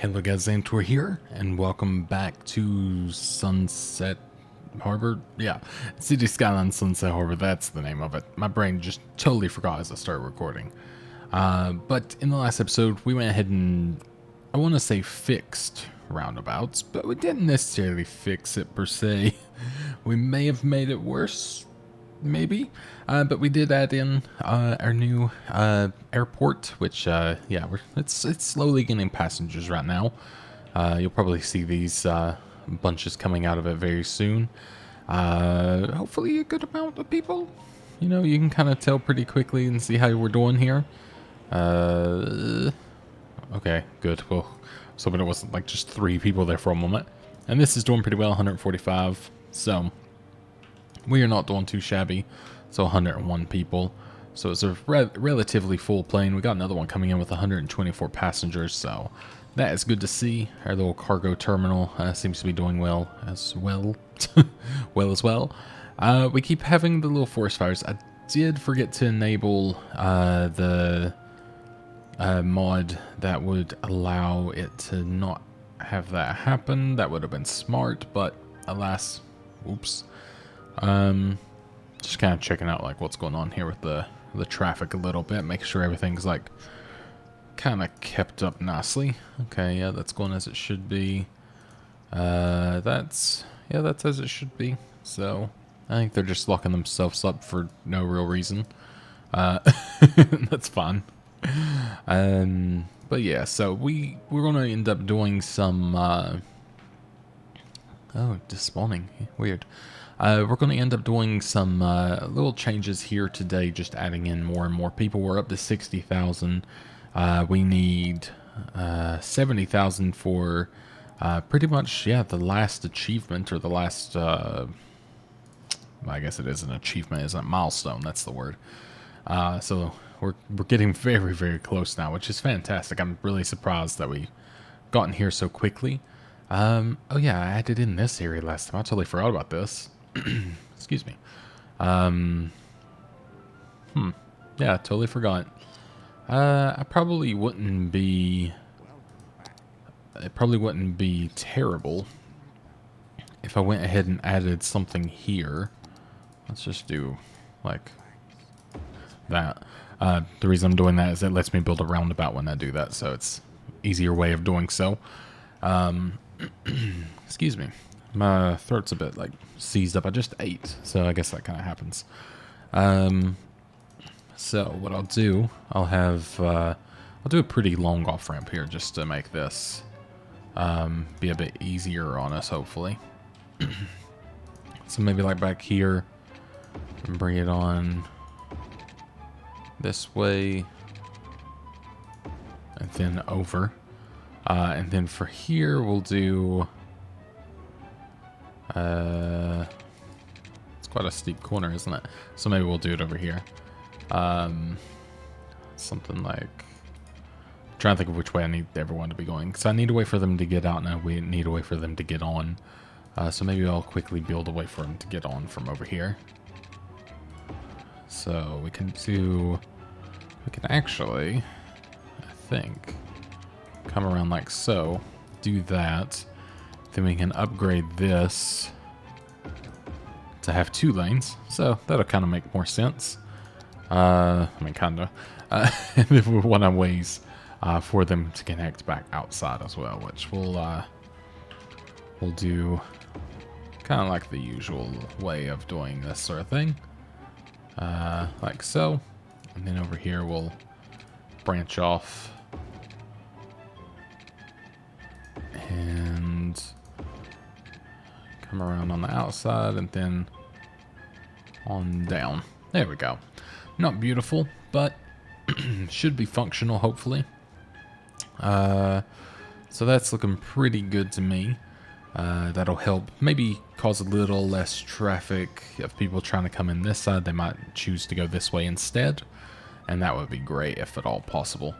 Hello guys, Zanitor here, and welcome back to Sunset Harbor. Yeah, City Skylines Sunset Harbor, that's the name of it. My brain just totally forgot as I started recording. But in the last episode, we went ahead and, I want to say fixed roundabouts, but we didn't necessarily fix it per se. We may have made it worse, maybe, but we did add in our new airport, which it's slowly getting passengers right now. You'll probably see these bunches coming out of it very soon. Hopefully a good amount of people. You know, you can kind of tell pretty quickly and see how we're doing here. Okay, good. Well, I was hoping it wasn't like just 3 people there for a moment. And this is doing pretty well, 145. So we are not doing too shabby. So 101 people. So it's a relatively full plane. We got another one coming in with 124 passengers. So that is good to see. Our little cargo terminal seems to be doing well as well. We keep having the little forest fires. I did forget to enable the mod that would allow it to not have that happen. That would have been smart, but alas, oops. Just kind of checking out like what's going on here with the traffic a little bit, make sure everything's like kind of kept up nicely. Okay, yeah, that's going as it should be. That's as it should be. So I think they're just locking themselves up for no real reason. That's fine. But yeah, so we're gonna end up doing some despawning, weird. We're going to end up doing some little changes here today, just adding in more and more people. We're up to 60,000. We need 70,000 for pretty much, yeah, the last achievement, or the last, I guess it is an achievement, isn't it? Milestone, that's the word. So we're getting very, very close now, which is fantastic. I'm really surprised that we gotten here so quickly. Oh yeah, I added in this area last time. I totally forgot about this. Excuse me. Yeah, totally forgot. It probably wouldn't be terrible if I went ahead and added something here. Let's just do like that. The reason I'm doing that is it lets me build a roundabout when I do that, so it's easier way of doing so. Excuse me. My throat's a bit like seized up. I just ate, so I guess that kind of happens. So what I'll do, I'll do a pretty long off ramp here just to make this be a bit easier on us, hopefully. So maybe like back here, and bring it on this way, and then over, and then for here we'll do. It's quite a steep corner, isn't it? So maybe we'll do it over here. Something like, I'm trying to think of which way I need everyone to be going. So I need a way for them to get out, and I need a way for them to get on. So maybe I'll quickly build a way for them to get on from over here. So we can actually, I think, come around like so, do that. Then we can upgrade this to have 2 lanes, so that'll kind of make more sense. I mean, kind of. And then we want ways for them to connect back outside as well, which we'll do kind of like the usual way of doing this sort of thing, like so. And then over here we'll branch off and come around on the outside and then on down. There we go. Not beautiful, but should be functional, hopefully. So that's looking pretty good to me. That'll help maybe cause a little less traffic of people trying to come in this side. They might choose to go this way instead, and that would be great if at all possible.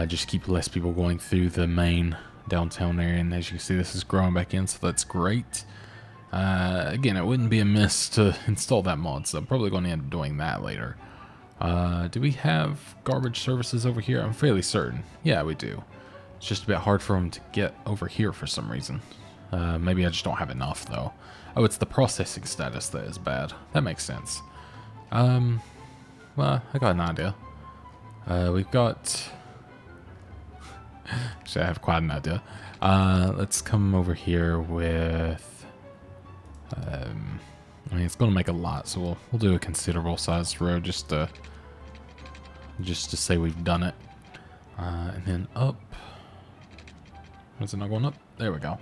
Just keep less people going through the main downtown area, and as you can see, this is growing back in, so that's great. Again, it wouldn't be amiss to install that mod, so I'm probably going to end up doing that later. Do we have garbage services over here? I'm fairly certain. Yeah, we do. It's just a bit hard for them to get over here for some reason. Maybe I just don't have enough, though. Oh, it's the processing status that is bad. That makes sense. Well, I got an idea. We've got... Actually, I have quite an idea. Let's come over here with... I mean, it's going to make a lot, so we'll do a considerable sized road just to say we've done it. And then up. Is it not going up? There we go.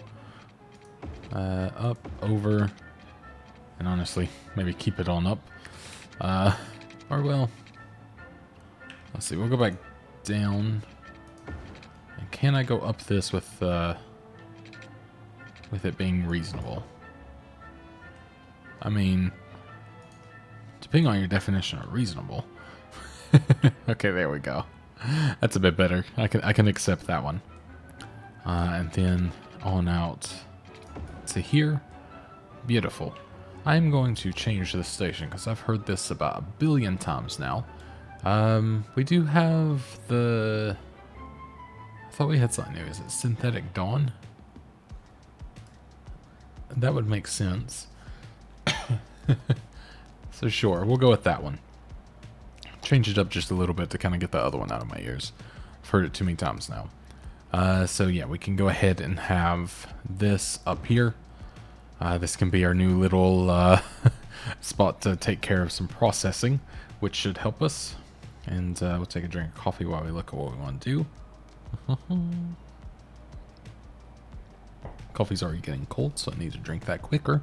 Up, over, and honestly, maybe keep it on up. Or well, let's see. We'll go back down. And can I go up this with it being reasonable? I mean, depending on your definition of reasonable. Okay, there we go. That's a bit better. I can accept that one. And then on out to here. Beautiful. I'm going to change the station because I've heard this about 1 billion times now. We do have the... I thought we had something new. Is it Synthetic Dawn? That would make sense. So sure, we'll go with that one. Change it up just a little bit to kind of get the other one out of my ears. I've heard it too many times now. So yeah, we can go ahead and have this up here. This can be our new little spot to take care of some processing, which should help us. And we'll take a drink of coffee while we look at what we want to do. Coffee's already getting cold, so I need to drink that quicker.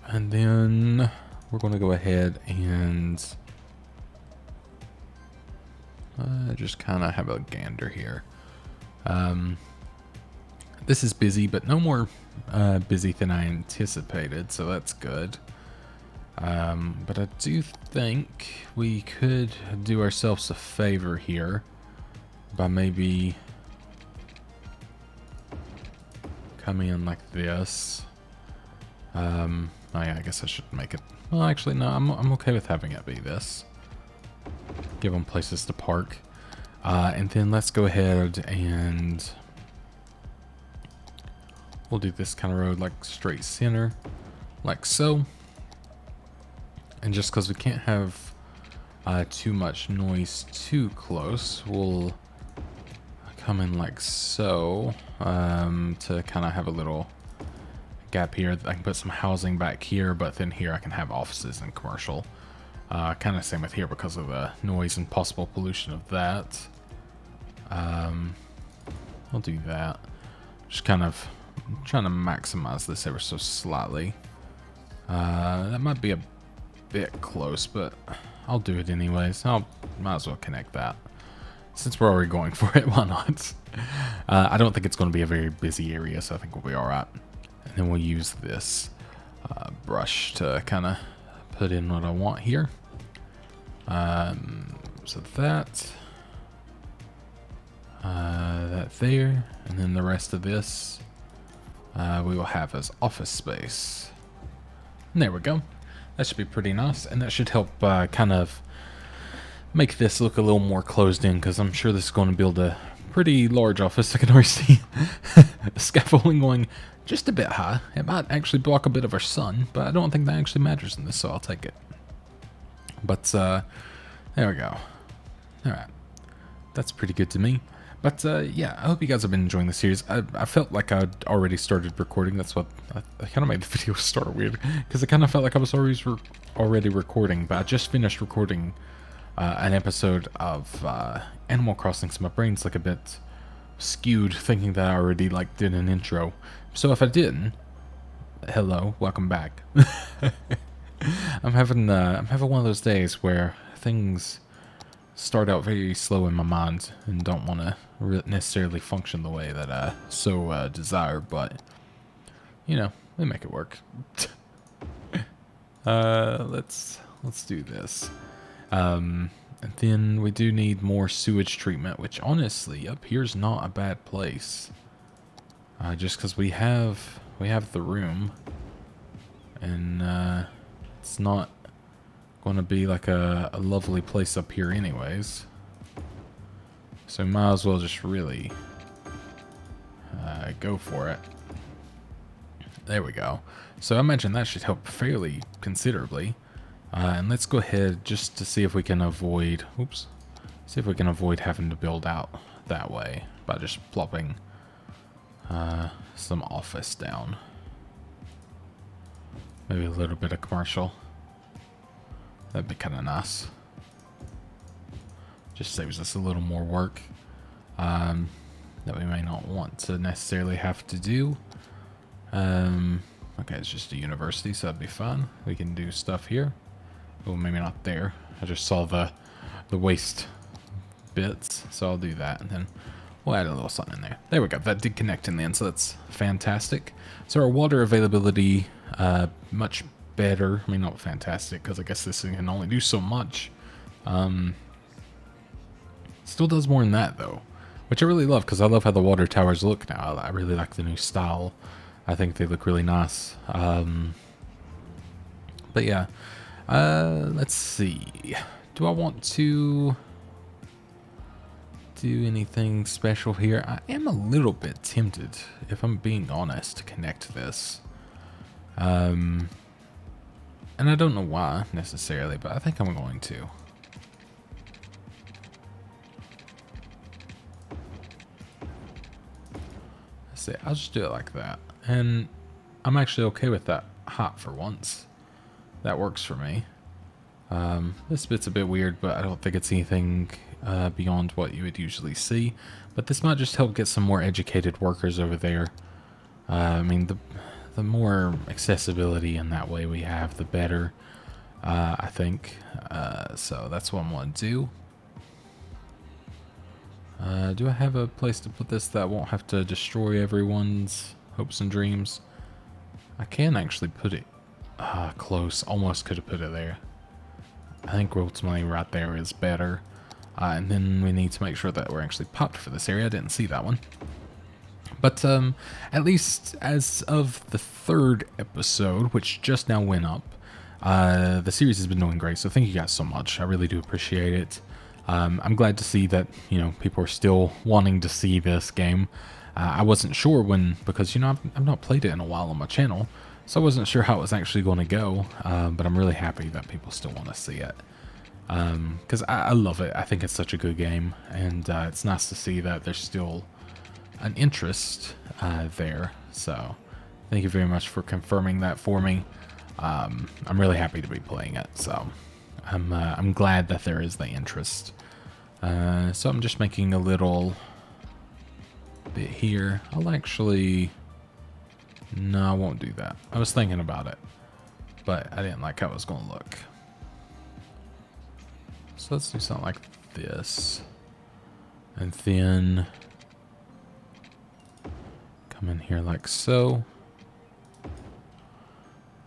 And then we're going to go ahead and just kind of have a gander here. This is busy, but no more busy than I anticipated, so that's good. But I do think we could do ourselves a favor here by maybe coming in like this. Oh yeah, I guess I should make it. Well, actually, no, I'm okay with having it be this. Give them places to park. And then let's go ahead and we'll do this kind of road like straight center, like so. And just because we can't have too much noise too close, we'll come in like so to kind of have a little gap here. I can put some housing back here, but then here I can have offices and commercial. Kind of same with here because of the noise and possible pollution of that. I'll do that. Just kind of trying to maximize this ever so slightly. That might be a bit close, but I'll do it anyways. Might as well connect that. Since we're already going for it, why not? I don't think it's going to be a very busy area, so I think we'll be alright. And then we'll use this brush to kind of put in what I want here. So that there, and then the rest of this we will have as office space. And there we go. That should be pretty nice, and that should help kind of make this look a little more closed in, because I'm sure this is going to build a pretty large office. I can already see the scaffolding going just a bit high. It might actually block a bit of our sun, but I don't think that actually matters in this, so I'll take it. But there we go. Alright. That's pretty good to me. But yeah, I hope you guys have been enjoying the series. I felt like I'd already started recording. That's what I kind of made the video start weird, because I kind of felt like I was already recording, but I just finished recording an episode of Animal Crossing, so my brain's like a bit skewed, thinking that I already like did an intro. So if I didn't, hello, welcome back. I'm having one of those days where things start out very slow in my mind and don't want to necessarily function the way that I so desire, but you know, we make it work. Let's do this. And then we do need more sewage treatment, which honestly up here's not a bad place. Just because we have the room, and it's not going to be like a lovely place up here anyways. So might as well just really go for it. There we go. So I imagine that should help fairly considerably. And let's go ahead just to see if we can avoid, oops, see if we can avoid having to build out that way by just plopping some office down. Maybe a little bit of commercial. That'd be kind of nice. Just saves us a little more work that we may not want to necessarily have to do. Okay, it's just a university, so that'd be fun. We can do stuff here. Oh, maybe not there. I just saw the waste bits, so I'll do that, and then we'll add a little something in there. There we go. That did connect in the end, so that's fantastic. So our water availability, much better. I mean, not fantastic, because I guess this thing can only do so much. Still does more than that, though, which I really love, because I love how the water towers look now. I really like the new style. I think they look really nice. But yeah, let's see. Do I want to do anything special here? I am a little bit tempted, if I'm being honest, to connect this. And I don't know why necessarily, but I think I'm going to. Let's see, I'll just do it like that. And I'm actually okay with that hot for once. That works for me. This bit's a bit weird, but I don't think it's anything beyond what you would usually see. But this might just help get some more educated workers over there. I mean, the more accessibility in that way we have, the better, I think. So that's what I'm going to do. Do I have a place to put this that won't have to destroy everyone's hopes and dreams? I can actually put it close. Almost could have put it there. I think ultimately right there is better. And then we need to make sure that we're actually popped for this area. I didn't see that one. But at least as of the 3rd episode, which just now went up, the series has been doing great. So thank you guys so much. I really do appreciate it. I'm glad to see that, you know, people are still wanting to see this game. I wasn't sure when, because, you know, I've not played it in a while on my channel, so I wasn't sure how it was actually going to go, but I'm really happy that people still want to see it, because I love it. I think it's such a good game, and it's nice to see that there's still an interest there, so thank you very much for confirming that for me. I'm really happy to be playing it, so I'm glad that there is the interest. So I'm just making a little bit here. I'll actually... No, I won't do that. I was thinking about it, but I didn't like how it was going to look. So let's do something like this. And then come in here like so.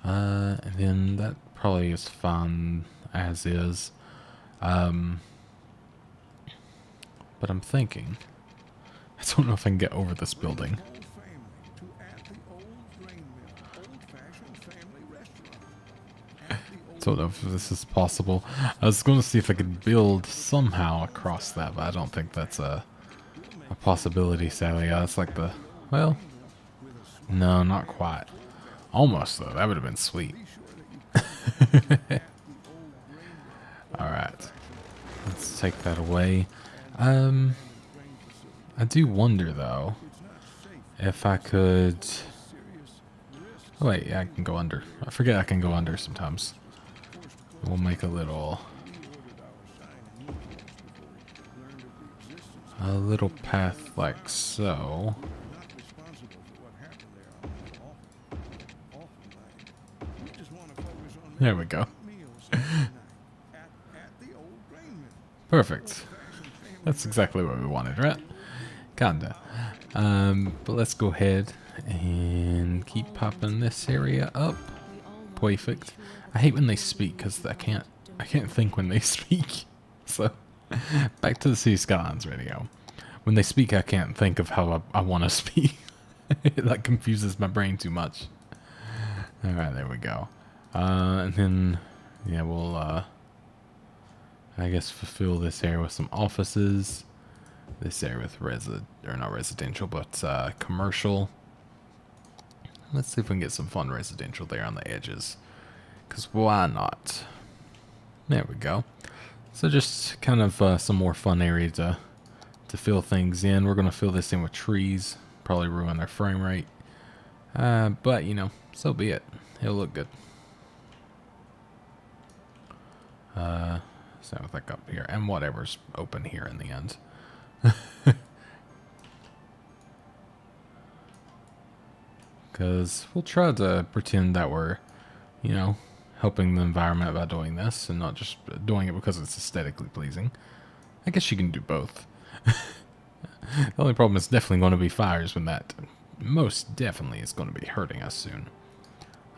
And then that probably is fine as is. But I'm thinking, I don't know if I can get over this building. Don't know if this is possible. I was going to see if I could build somehow across that, but I don't think that's a possibility, sadly. That's like the, well, no, not quite. Almost, though. That would have been sweet. Alright. Let's take that away. I do wonder, though, if I could... Oh, wait, yeah, I can go under. I forget I can go under sometimes. We'll make a little path like so. There we go. Perfect. That's exactly what we wanted, right? Kinda. But let's go ahead and keep popping this area up. Perfect. I hate when they speak because I can't think when they speak. So back to the City Skylines radio. When they speak, I can't think of how I want to speak. That confuses my brain too much. All right, there we go. And then yeah, we'll I guess fulfill this area with some offices. this area with or not residential, but commercial. Let's see if we can get some fun residential there on the edges. Because why not? There we go. So just kind of some more fun area to fill things in. We're going to fill this in with trees. Probably ruin their frame rate. But, you know, so be it. It'll look good. So with like up here. And whatever's open here in the end. Because we'll try to pretend that we're, you know, helping the environment by doing this and not just doing it because it's aesthetically pleasing. I guess you can do both. The only problem is definitely going to be fires when that most definitely is going to be hurting us soon.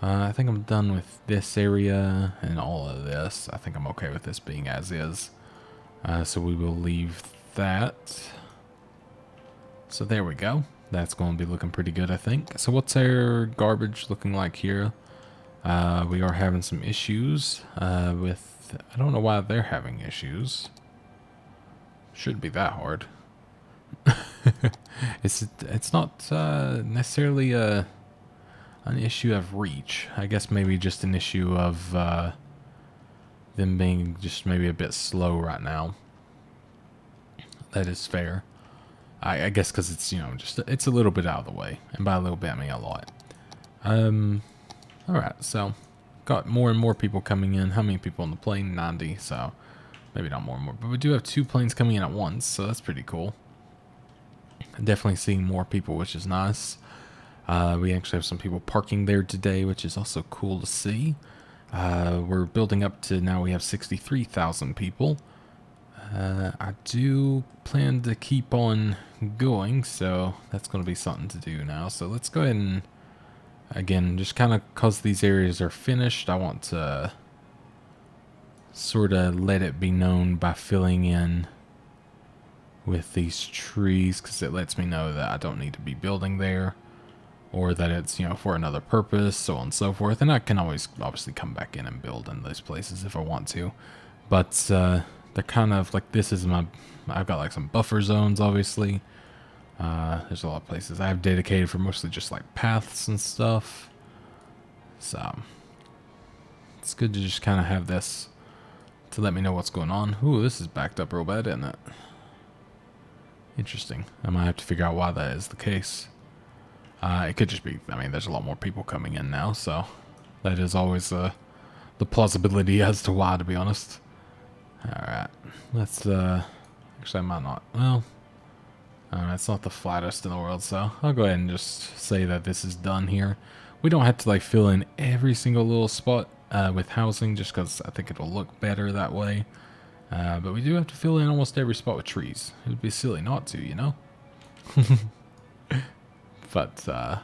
I think I'm done with this area and all of this. I think I'm okay with this being as is. So we will leave that. So there we go. That's going to be looking pretty good, I think. So what's our garbage looking like here? We are having some issues with... I don't know why they're having issues. Shouldn't be that hard. It's not necessarily an issue of reach. I guess maybe just an issue of them being just maybe a bit slow right now. That is fair. I guess because it's, you know, just it's a little bit out of the way, and by a little bit I mean a lot. All right, so got more and more people coming in. How many people on the plane? 90. So maybe not more and more, but we do have 2 planes coming in at once, so that's pretty cool. Definitely seeing more people, which is nice. We actually have some people parking there today, which is also cool to see. We're building up to now we have 63,000 people. I do plan to keep on going, so that's going to be something to do now. So let's go ahead and, again, just kind of because these areas are finished, I want to sort of let it be known by filling in with these trees, because it lets me know that I don't need to be building there, or that it's, you know, for another purpose, so on and so forth. And I can always obviously come back in and build in those places if I want to, but they're kind of like, this is my, I've got like some buffer zones, obviously. There's a lot of places I have dedicated for mostly just like paths and stuff, so it's good to just kind of have this to let me know what's going on. Ooh, this is backed up real bad, isn't it? Interesting. I might have to figure out why that is the case. It could just be, I mean, there's a lot more people coming in now, so that is always the plausibility as to why, to be honest. Alright, let's, actually I might not, well, it's not the flattest in the world, so I'll go ahead and just say that this is done here. We don't have to like fill in every single little spot with housing, just because I think it'll look better that way. But we do have to fill in almost every spot with trees. It would be silly not to, you know? But, I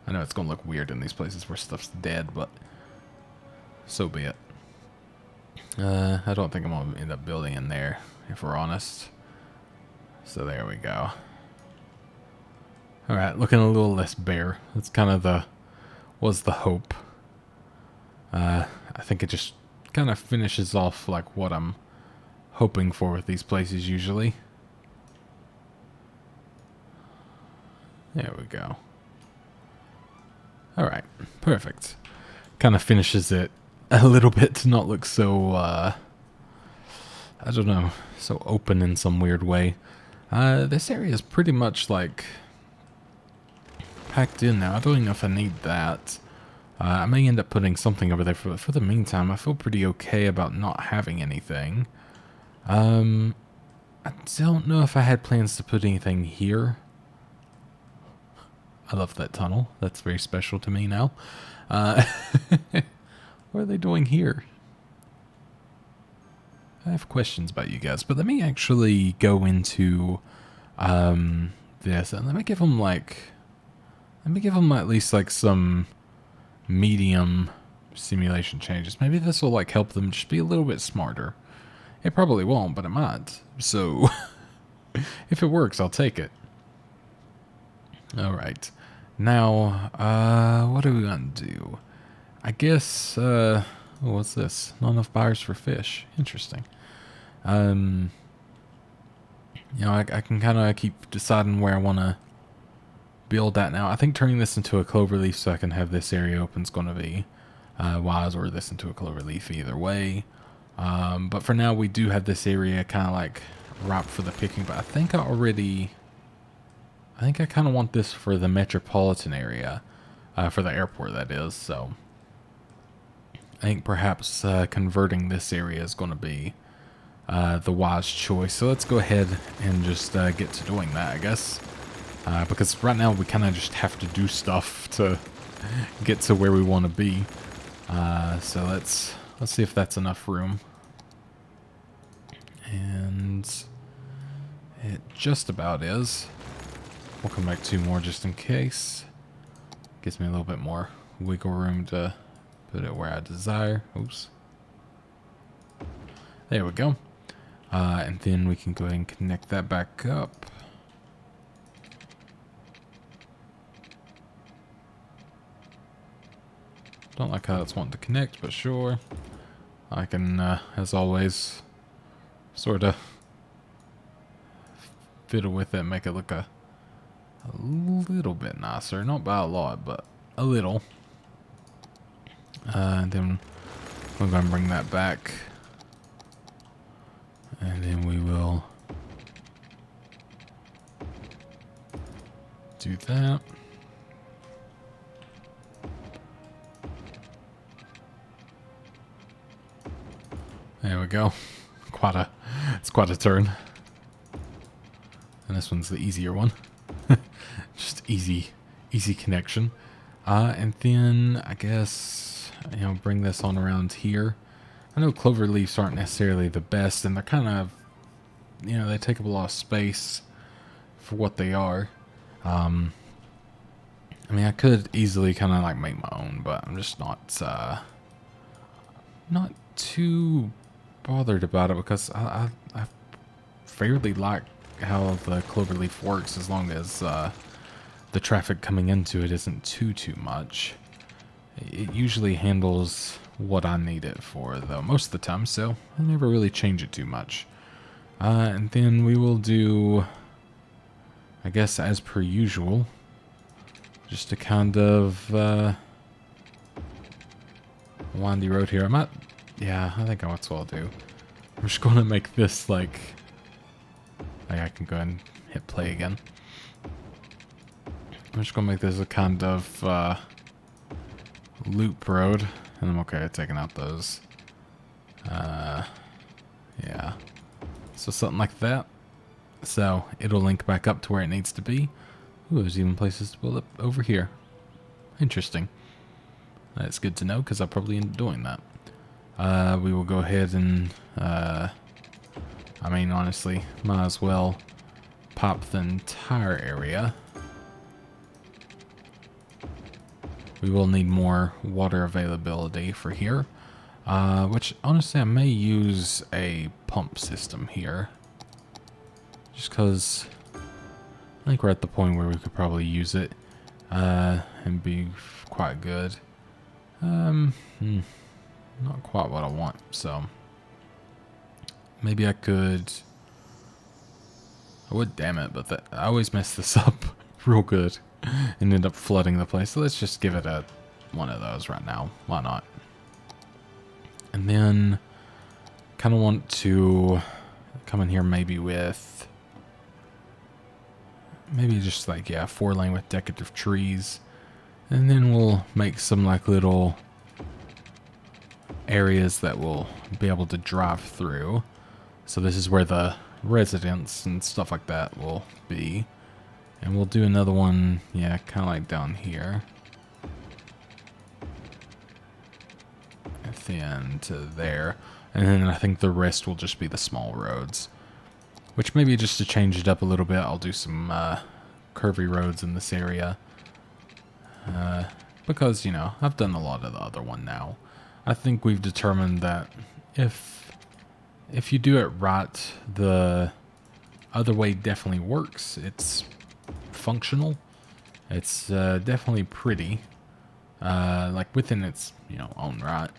know it's going to look weird in these places where stuff's dead, but so be it. I don't think I'm going to end up building in there, if we're honest. So there we go. Alright, looking a little less bare. That's kind of was the hope. I think it just kind of finishes off like what I'm hoping for with these places usually. There we go. Alright, perfect. Kind of finishes it a little bit to not look so, I don't know, so open in some weird way. This area is pretty much like packed in now. I don't even know if I need that. I may end up putting something over there for the meantime. I feel pretty okay about not having anything. I don't know if I had plans to put anything here. I love that tunnel. That's very special to me now. What are they doing here? I have questions about you guys, but let me actually go into this and let me give them at least like some medium simulation changes. Maybe this will like help them just be a little bit smarter. It probably won't, but it might. So if it works, I'll take it. All right. Now, what are we going to do? I guess, what's this? Not enough buyers for fish. Interesting. You know, I can kind of keep deciding where I want to build that now. I think turning this into a cloverleaf so I can have this area open is going to be wise, or this into a cloverleaf either way. But for now, we do have this area kind of like ripe for the picking. But I think I kind of want this for the metropolitan area, for the airport, that is. So I think perhaps converting this area is going to be the wise choice. So let's go ahead and just get to doing that, I guess. Because right now we kind of just have to do stuff to get to where we want to be. So let's see if that's enough room. And it just about is. We'll come back 2 more just in case. Gives me a little bit more wiggle room to put it where I desire. Oops. There we go. And then we can go ahead and connect that back up. Don't like how it's wanting to connect, but sure. I can, as always, sort of fiddle with it, make it look a little bit nicer. Not by a lot, but a little. And then we're going to bring that back. And then we will do that. There we go. It's quite a turn. And this one's the easier one. Just easy connection. And then I guess, you know, bring this on around here. I know clover leaves aren't necessarily the best, and they're kind of, you know, they take up a lot of space for what they are. I mean, I could easily kind of like make my own, but I'm just not too bothered about it, because I fairly like how the cloverleaf works, as long as the traffic coming into it isn't too much. It usually handles what I need it for, though, most of the time, so I never really change it too much. And then we will do, I guess, as per usual, just a kind of windy road here. Yeah, I think that's what I'll do. I'm just going to make this like I can go ahead and hit play again. I'm just going to make this a kind of loop road, and I'm okay at taking out those. Yeah. So something like that. So it'll link back up to where it needs to be. Ooh, there's even places to build up over here. Interesting. That's good to know, because I'll probably end up doing that. We will go ahead and, I mean, honestly, might as well pop the entire area. We will need more water availability for here, which honestly I may use a pump system here, just because I think we're at the point where we could probably use it and be quite good. Not quite what I want, so maybe I could. I would, damn it, but I always mess this up real good and end up flooding the place. So let's just give it one of those right now. Why not? And then kind of want to come in here maybe with just like, yeah, 4-lane with decorative trees. And then we'll make some like little areas that we'll be able to drive through. So this is where the residents and stuff like that will be. And we'll do another one, yeah, kind of like down here. And then to there. And then I think the rest will just be the small roads. Which maybe just to change it up a little bit, I'll do some curvy roads in this area. Because, you know, I've done a lot of the other one now. I think we've determined that if you do it right, the other way definitely works. It's functional. It's definitely pretty, like within its, you know, own right.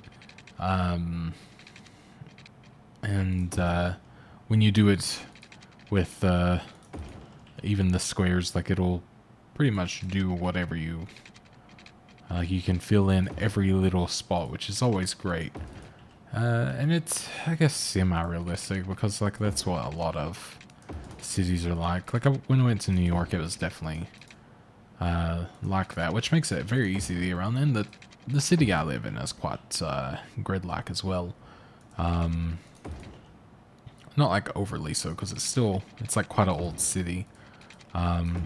And when you do it with even the squares. Like, it'll pretty much do whatever you... you can fill in every little spot, which is always great. And it's, I guess, semi-realistic, because, like, that's what a lot of cities are like. Like, when I went to New York, it was definitely like that, which makes it very easy to get around. And the city I live in is quite grid-like as well. Not, like, overly so, because it's, like, quite an old city.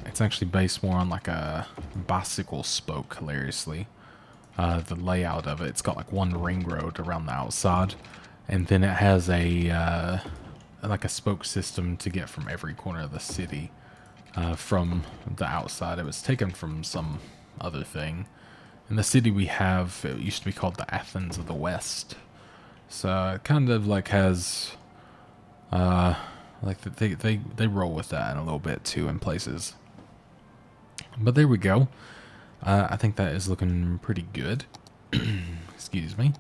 It's actually based more on, like, a bicycle spoke, hilariously. The layout of it's got like one ring road around the outside, and then it has a like a spoke system to get from every corner of the city from the outside. It was taken from some other thing. In the city we have, it used to be called the Athens of the West, so it kind of like has like they roll with that in a little bit too in places. But there we go. I think that is looking pretty good. Excuse me.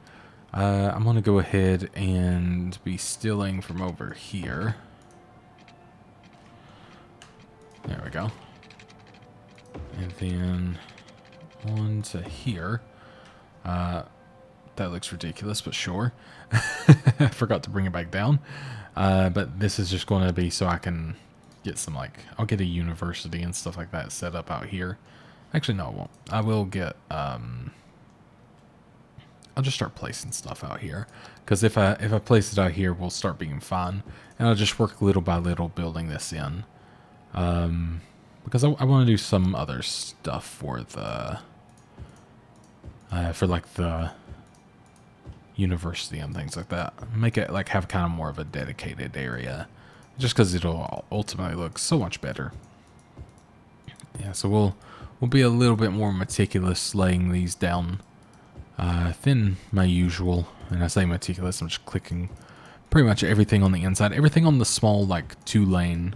I'm going to go ahead and be stealing from over here. There we go. And then on to here. That looks ridiculous, but sure. I forgot to bring it back down. But this is just going to be so I can get some, like, I'll get a university and stuff like that set up out here. Actually, no, I won't. I will get, I'll just start placing stuff out here. Because if I place it out here, we'll start being fine. And I'll just work little by little building this in. Because I want to do some other stuff for the, for like the university and things like that. Make it like have kind of more of a dedicated area. Just because it'll ultimately look so much better. Yeah, so we'll be a little bit more meticulous laying these down than my usual. And I say meticulous, I'm just clicking pretty much everything on the inside. Everything on the small, like, 2-lane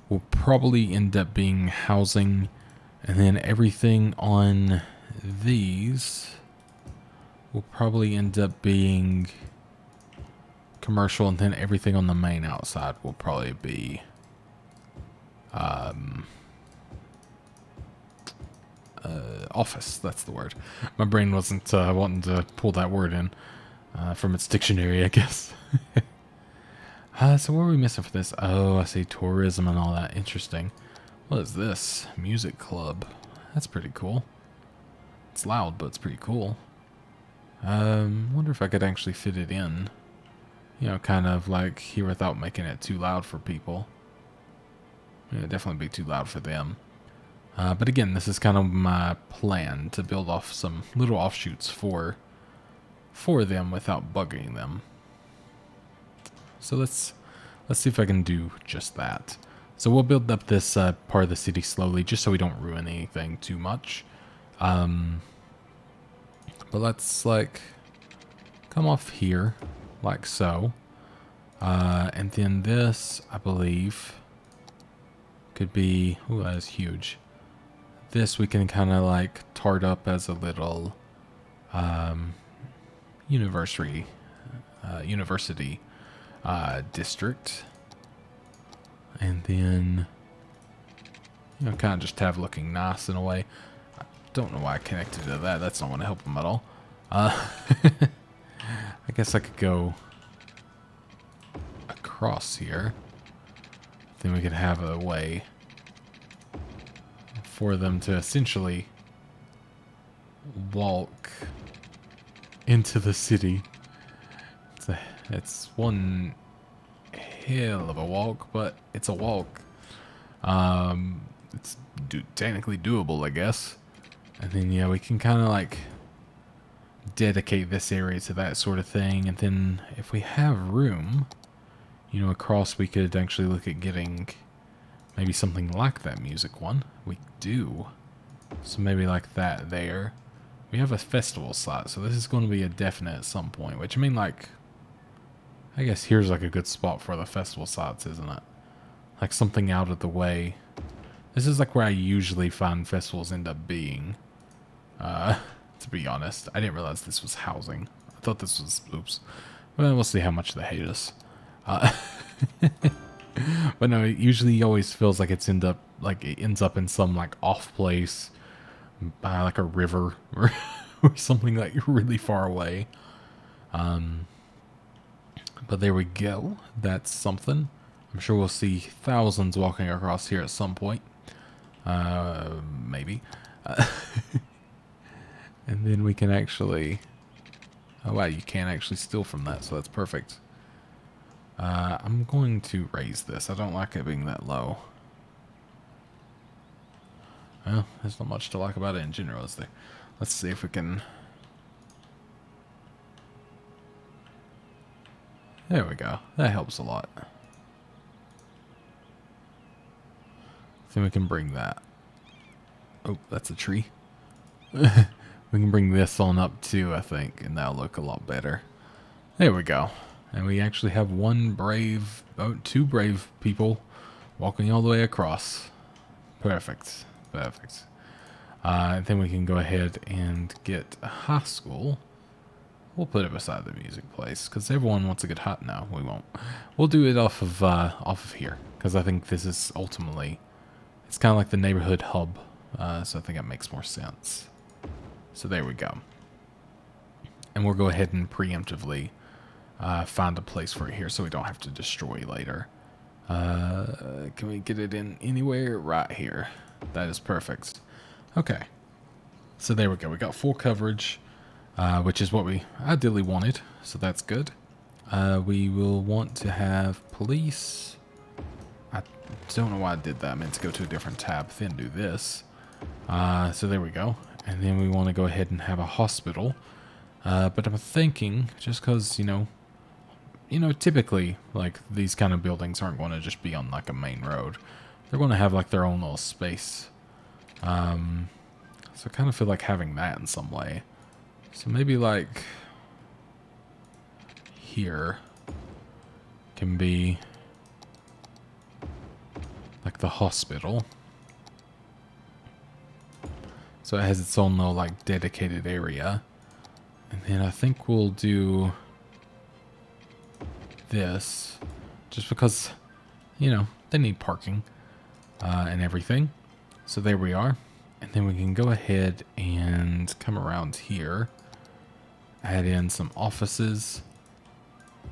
will probably end up being housing. And then everything on these will probably end up being commercial. And then everything on the main outside will probably be office. That's the word. My brain wasn't wanting to pull that word in from its dictionary, I guess. So what are we missing for this? Oh, I see, tourism and all that. Interesting. What is this? Music club. That's pretty cool. It's loud, but it's pretty cool. Wonder if I could actually fit it in. You know, kind of like here without making it too loud for people. Yeah, it'd definitely be too loud for them. But again, this is kind of my plan, to build off some little offshoots for them without bugging them. So let's see if I can do just that. So we'll build up this part of the city slowly, just so we don't ruin anything too much. But let's, like, come off here, like so. And then this, I believe, could be... Ooh, that is huge. This we can kind of, like, tart up as a little university district. And then, you know, kind of just have looking nice in a way. I don't know why I connected to that. That's not going to help them at all. I guess I could go across here. Then we could have a way for them to essentially walk into the city. It's one hell of a walk, but it's a walk. It's technically doable, I guess. And then, yeah, we can kind of like dedicate this area to that sort of thing. And then if we have room, you know, across, we could actually look at getting maybe something like that music one. We do. So maybe like that there. We have a festival slot, so this is going to be a definite at some point. Which, I mean, like, I guess here's like a good spot for the festival slots, isn't it? Like something out of the way. This is like where I usually find festivals end up being. To be honest, I didn't realize this was housing. I thought this was, oops. Well, we'll see how much they hate us. But no, it usually always feels like it ends up in some like off place by like a river or something like really far away. But there we go. That's something. I'm sure we'll see thousands walking across here at some point. Maybe. And then we can actually... Oh wow, you can't actually steal from that, so that's perfect. I'm going to raise this. I don't like it being that low. Well, there's not much to like about it in general, is there? Let's see if we can... There we go. That helps a lot. Then we can bring that. Oh, that's a tree. We can bring this on up too, I think, and that'll look a lot better. There we go. And we actually have two brave people walking all the way across. Perfect. Perfect. And then we can go ahead and get a high school. We'll put it beside the music place because everyone wants to get hot now. We won't. We'll do it off of here because I think this is ultimately, it's kind of like the neighborhood hub. So I think that makes more sense. So there we go. And we'll go ahead and preemptively find a place for it here so we don't have to destroy later. Can we get it in anywhere? Right here. That is perfect. Okay. So there we go. We got full coverage, which is what we ideally wanted. So that's good. We will want to have police. I don't know why I did that. I meant to go to a different tab, then do this. So there we go. And then we want to go ahead and have a hospital. But I'm thinking, just because, you know, typically, like, these kind of buildings aren't going to just be on, like, a main road. They're going to have, like, their own little space. So I kind of feel like having that in some way. So maybe, like, here can be, like, the hospital. So it has its own little, like, dedicated area. And then I think we'll do this. Just because, you know, they need parking and everything. So there we are. And then we can go ahead and come around here. Add in some offices.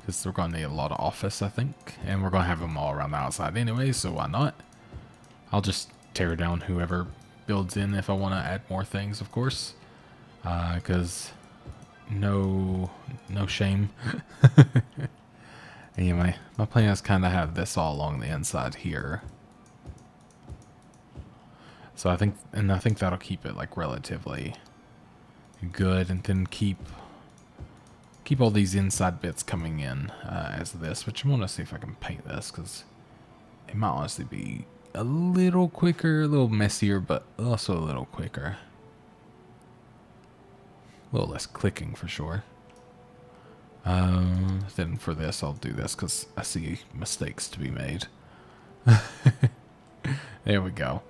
Because we're going to need a lot of office, I think. And we're going to have them all around the outside anyway, so why not? I'll just tear down whoever builds in if I want to add more things, of course, because no shame. Anyway, my plan is kind of have this all along the inside here, so I think that'll keep it like relatively good, and then keep all these inside bits coming in as this, which I want to see if I can paint this because it might honestly be a little quicker, a little messier, but also a little quicker. A little less clicking for sure. Then for this, I'll do this because I see mistakes to be made. There we go.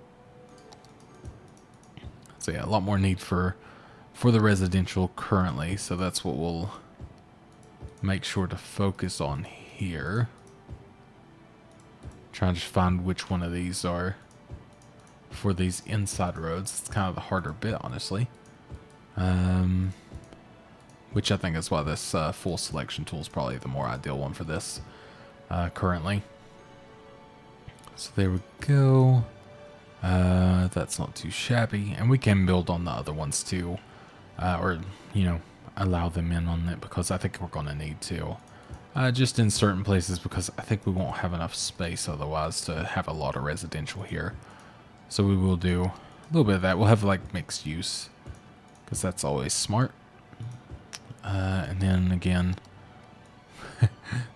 So yeah, a lot more need for the residential currently, so that's what we'll make sure to focus on here. Trying to find which one of these are for these inside roads. It's kind of the harder bit, honestly. Which I think is why this full selection tool is probably the more ideal one for this currently. So there we go. That's not too shabby. And we can build on the other ones too. Or, you know, allow them in on it because I think we're going to need to. Just in certain places because I think we won't have enough space otherwise to have a lot of residential here. So we will do a little bit of that. We'll have like mixed use because that's always smart. And then again,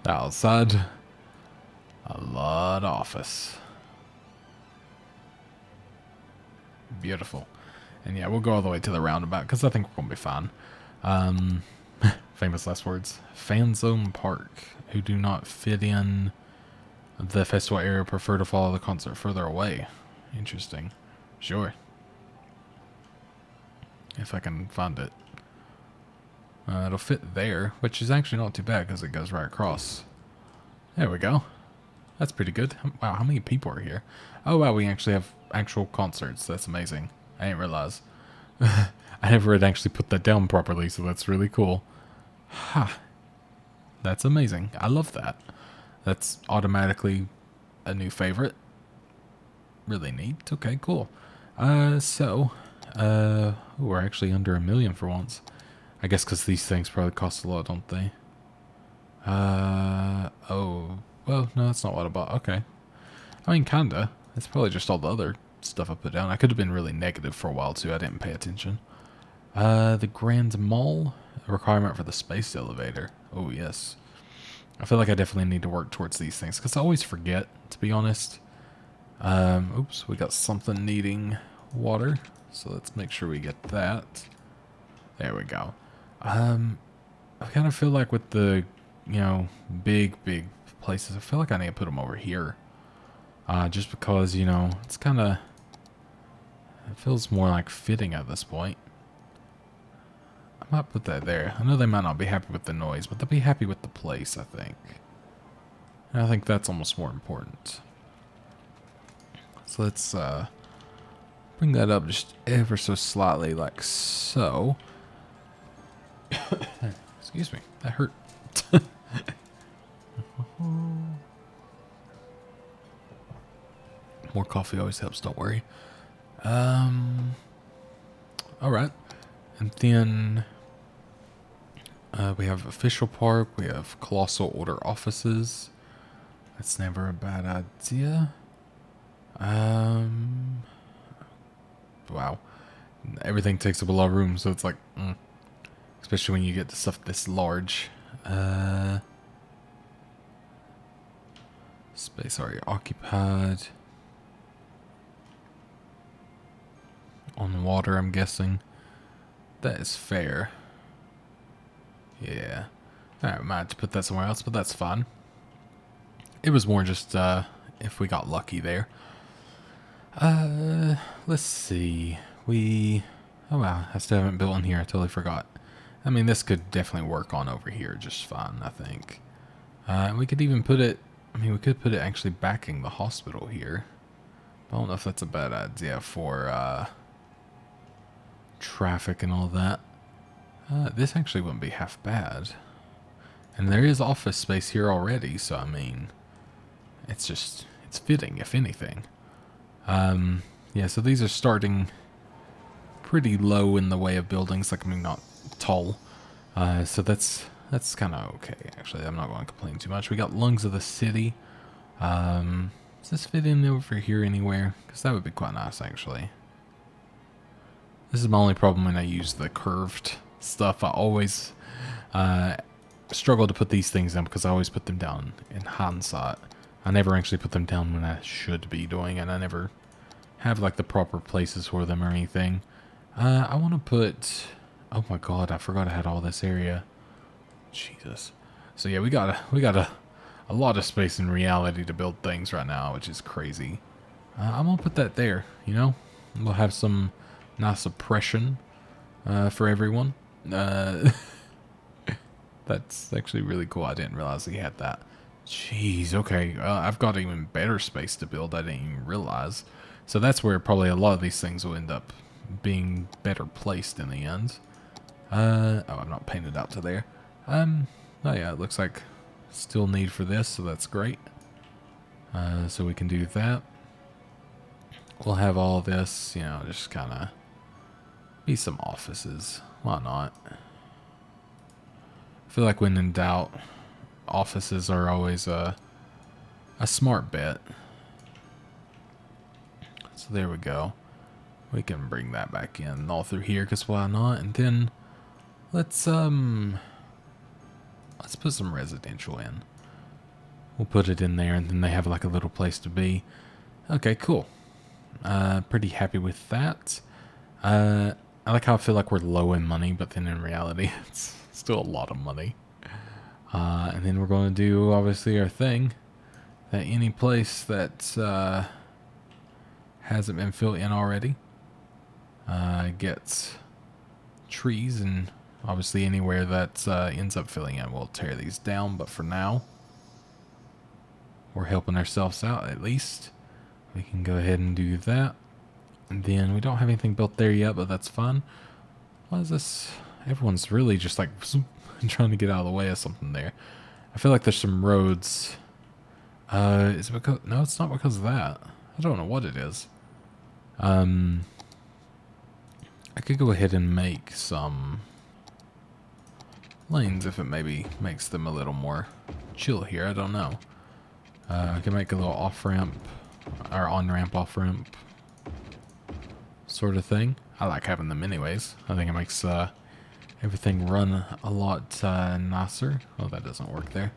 the outside, a lot of office. Beautiful. And yeah, we'll go all the way to the roundabout because I think we're going to be fine. Famous last words. Fan zone park. Who do not fit in the festival area prefer to follow the concert further away. Interesting. Sure. If I can find it. It'll fit there, which is actually not too bad because it goes right across. There we go. That's pretty good. Wow, how many people are here? Oh, wow, we actually have actual concerts. That's amazing. I didn't realize. I never had actually put that down properly, so that's really cool. Ha. That's amazing. I love that. That's automatically a new favorite. Really neat. Okay, cool. We're actually under 1 million for once. I guess because these things probably cost a lot, don't they? Oh, well, no, that's not what I bought. Okay. I mean, kinda. It's probably just all the other stuff I put down. I could have been really negative for a while, too. I didn't pay attention. The Grand Mall, a requirement for the space elevator. Oh, yes. I feel like I definitely need to work towards these things, because I always forget, to be honest. Oops, we got something needing water, so let's make sure we get that. There we go. I kind of feel like with the, big places, I feel like I need to put them over here. Just because, it's kind of, it feels more like fitting at this point. I might put that there. I know they might not be happy with the noise, but they'll be happy with the place, I think. And I think that's almost more important. So let's bring that up just ever so slightly, like so. Excuse me, that hurt. More coffee always helps, don't worry. Alright. And then we have official park, we have colossal order offices. That's never a bad idea. Wow. Everything takes up a lot of room, so it's like, especially when you get to stuff this large. Space already occupied. On water, I'm guessing. That is fair. Yeah. Alright, might have to put that somewhere else, but that's fine. It was more just, if we got lucky there. Let's see. Oh wow, I still haven't built in here. I totally forgot. I mean, this could definitely work on over here just fine, I think. We could even put it, we could put it actually backing the hospital here. I don't know if that's a bad idea for, traffic and all that. This actually wouldn't be half bad. And there is office space here already, so I mean, it's fitting, if anything. Yeah, so these are starting pretty low in the way of buildings, like, I mean, not tall. So that's kind of okay, actually. I'm not going to complain too much. We got Lungs of the City. Does this fit in over here anywhere? Because that would be quite nice, actually. This is my only problem when I use the curved stuff. I always struggle to put these things in because I always put them down in hindsight. I never actually put them down when I should be doing, and I never have like the proper places for them or anything. I want to put... Oh my god, I forgot I had all this area. Jesus. So yeah, we got a lot of space in reality to build things right now, which is crazy. I'm gonna put that there, you know? We'll have some nice oppression for everyone. That's actually really cool. I didn't realize he had that. Jeez, okay. I've got even better space to build. I didn't even realize. So that's where probably a lot of these things will end up being better placed in the end. Oh, I'm not painted out to there. Oh yeah, it looks like still need for this, so that's great. So we can do that. We'll have all this, you know, just kind of be some offices. Why not? I feel like when in doubt, offices are always a smart bet. So there we go. We can bring that back in all through here, because why not? And then let's put some residential in. We'll put it in there, and then they have like a little place to be. Okay, cool. Pretty happy with that. I like how I feel like we're low in money, but then in reality, it's still a lot of money. And then we're going to do, obviously, our thing. That any place that hasn't been filled in already gets trees, and obviously anywhere that ends up filling in, we'll tear these down. But for now, We're helping ourselves out at least. We can go ahead and do that. And then we don't have anything built there yet, but that's fun. What is this? Everyone's really just like trying to get out of the way of something there. I feel like there's some roads. Is it because... No, it's not because of that. I don't know what it is. I could go ahead and make some lanes if it maybe makes them a little more chill here. I don't know. I can make a little off-ramp, or on-ramp, off-ramp sort of thing. I like having them anyways. I think it makes everything run a lot nicer. Oh, that doesn't work there.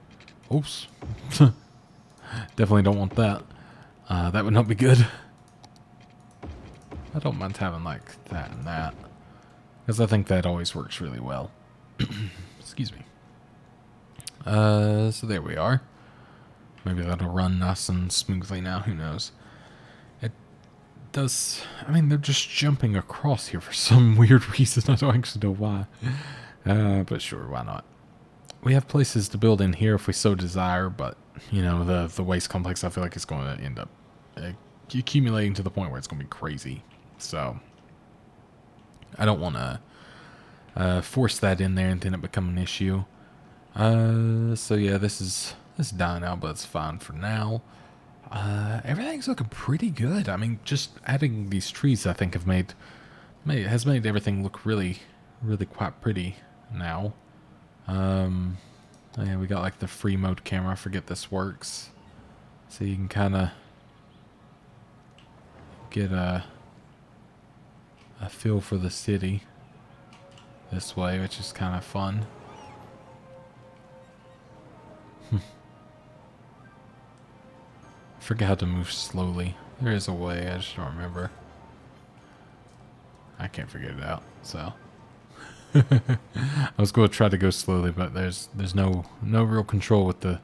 Oops. Definitely don't want that. That would not be good. I don't mind having like that and that, because I think that always works really well. Excuse me. So there we are. Maybe that'll run nice and smoothly now, who knows. It does, I mean, they're just jumping across here for some weird reason. I don't actually know why. But sure, why not? We have places to build in here if we so desire, but, you know, the waste complex, I feel like it's going to end up accumulating to the point where it's going to be crazy. So, I don't want to force that in there and then it become an issue. So yeah, this is dying out, but it's fine for now. Everything's looking pretty good. I mean, just adding these trees, I think, has made everything look really, really quite pretty now. Yeah, we got like the free mode camera. I forget this works, so you can kind of get a feel for the city this way, which is kind of fun. I forget how to move slowly. There is a way, I just don't remember. I can't figure it out, so. I was going to try to go slowly, but there's no real control with the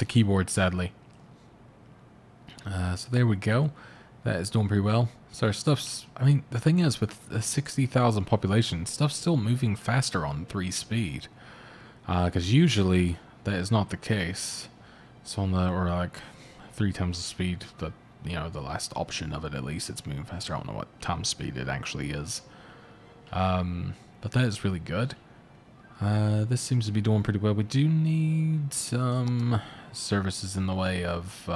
keyboard, sadly. So there we go. That is doing pretty well. So our stuff's, I mean, the thing is, with a 60,000 population, stuff's still moving faster on 3 speed. Because usually that is not the case. So on the, or like 3 times the speed, you know, the last option of it, at least, it's moving faster. I don't know what times speed it actually is. But that is really good. This seems to be doing pretty well. We do need some services in the way of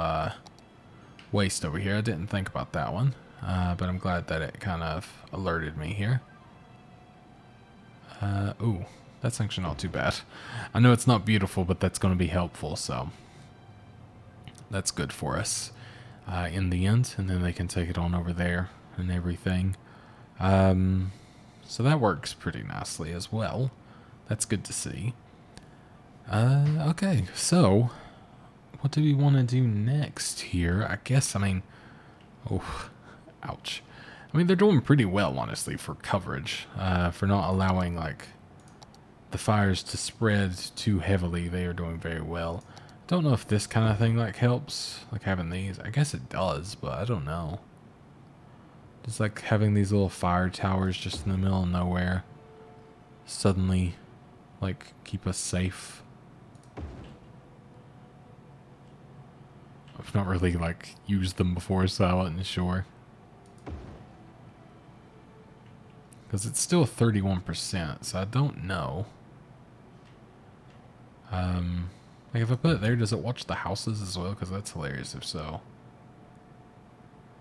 waste over here. I didn't think about that one, but I'm glad that it kind of alerted me here. Ooh, that's actually not too bad. I know it's not beautiful, but that's going to be helpful, so that's good for us in the end, and then they can take it on over there and everything. So that works pretty nicely as well. That's good to see. Okay, so what do we want to do next here? I guess, I mean, oh, ouch. I mean, they're doing pretty well, honestly, for coverage. For not allowing, like, the fires to spread too heavily. They are doing very well. Don't know if this kind of thing, like, helps. Like, having these. I guess it does, but I don't know. Just, like, having these little fire towers just in the middle of nowhere. Suddenly, like, keep us safe. I've not really, like, used them before, so I wasn't sure. Because it's still 31%, so I don't know. Like, if I put it there, does it watch the houses as well? Because that's hilarious if so.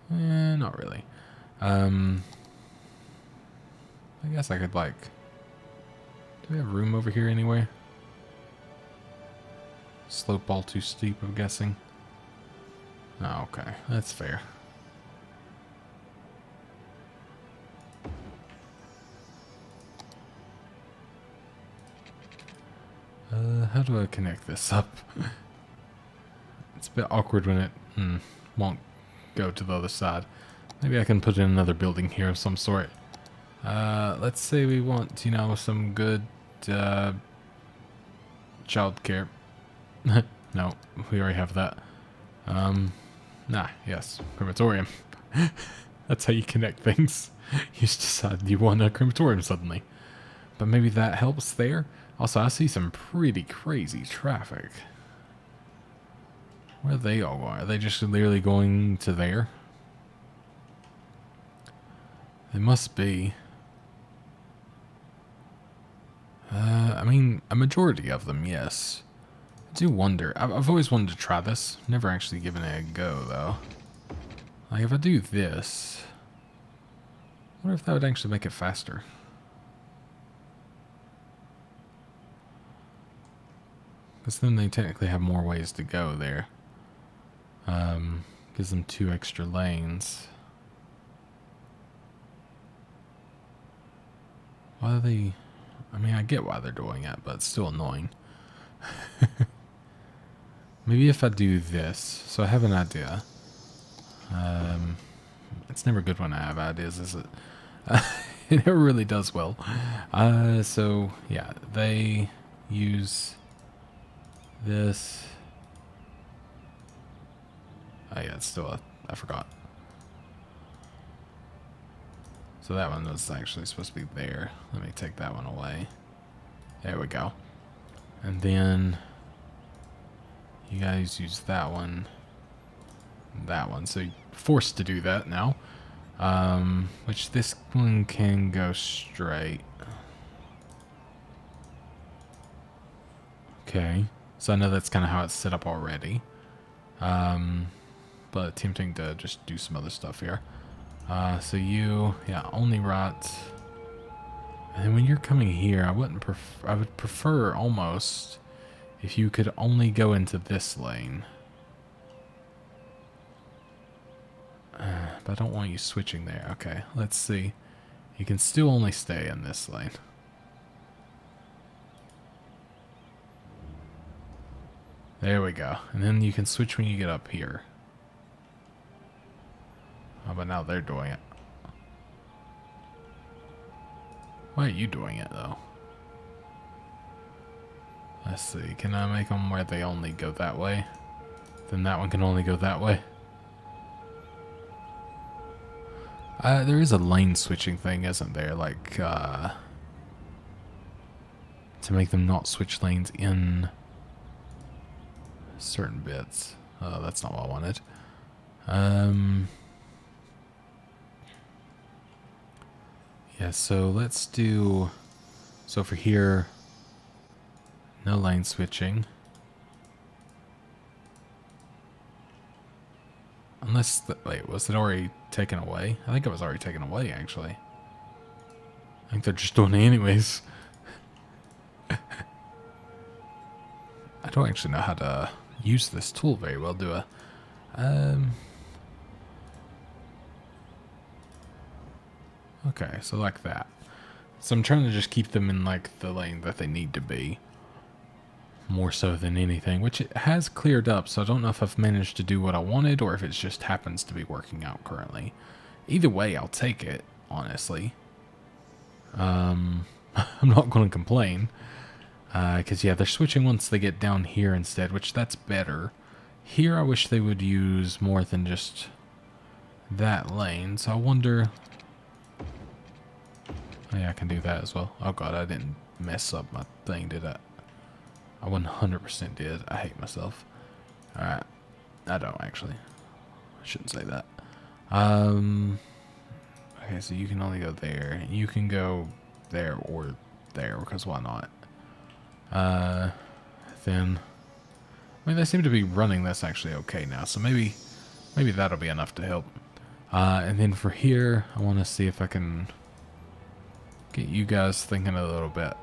Not really. I guess I could, like... Do we have room over here anywhere? Slope all too steep, I'm guessing. Oh, okay. That's fair. How do I connect this up? It's a bit awkward when it won't go to the other side. Maybe I can put in another building here of some sort. Let's say we want, you know, some good childcare. No, we already have that. Nah, yes, crematorium. That's how you connect things. You just decide you want a crematorium suddenly. But maybe that helps there. Also, I see some pretty crazy traffic. Where are they all going? Are they just literally going to there? They must be. I mean, a majority of them, yes. I do wonder. I've always wanted to try this. Never actually given it a go, though. Like, if I do this, I wonder if that would actually make it faster. Because then they technically have more ways to go there. Gives them 2 extra lanes. Why are they... I mean, I get why they're doing it, but it's still annoying. Maybe if I do this. So I have an idea. It's never good when I have ideas, is it? It never really does well. So, yeah, they use this. Oh, yeah, it's still I forgot. So that one was actually supposed to be there. Let me take that one away. There we go. And then you guys use that one. That one. So you're forced to do that now. Which this one can go straight. Okay. So I know that's kind of how it's set up already. But attempting to just do some other stuff here. So you, yeah, only right. And then when you're coming here, I would prefer almost if you could only go into this lane. But I don't want you switching there. Okay, let's see. You can still only stay in this lane. There we go. And then you can switch when you get up here. Oh, but now they're doing it. Why are you doing it, though? Let's see. Can I make them where they only go that way? Then that one can only go that way. There is a lane switching thing, isn't there? Like, to make them not switch lanes in certain bits. Oh, that's not what I wanted. Yeah, so let's do... So for here, no lane switching. Unless... wait, was it already taken away? I think it was already taken away, actually. I think they're just doing it anyways. I don't actually know how to use this tool very well, do I? Okay, so like that. So I'm trying to just keep them in like the lane that they need to be. More so than anything, which it has cleared up, so I don't know if I've managed to do what I wanted or if it just happens to be working out currently. Either way, I'll take it, honestly. I'm not going to complain. Because, yeah, they're switching once they get down here instead, which that's better. Here, I wish they would use more than just that lane, so I wonder... Oh, yeah, I can do that as well. Oh, God, I didn't mess up my thing, did I? I 100% did. I hate myself. Alright. I don't, actually. I shouldn't say that. Okay, so you can only go there. You can go there or there, because why not? Then... I mean, they seem to be running this actually okay now, so maybe that'll be enough to help. And then for here, I want to see if I can get you guys thinking a little bit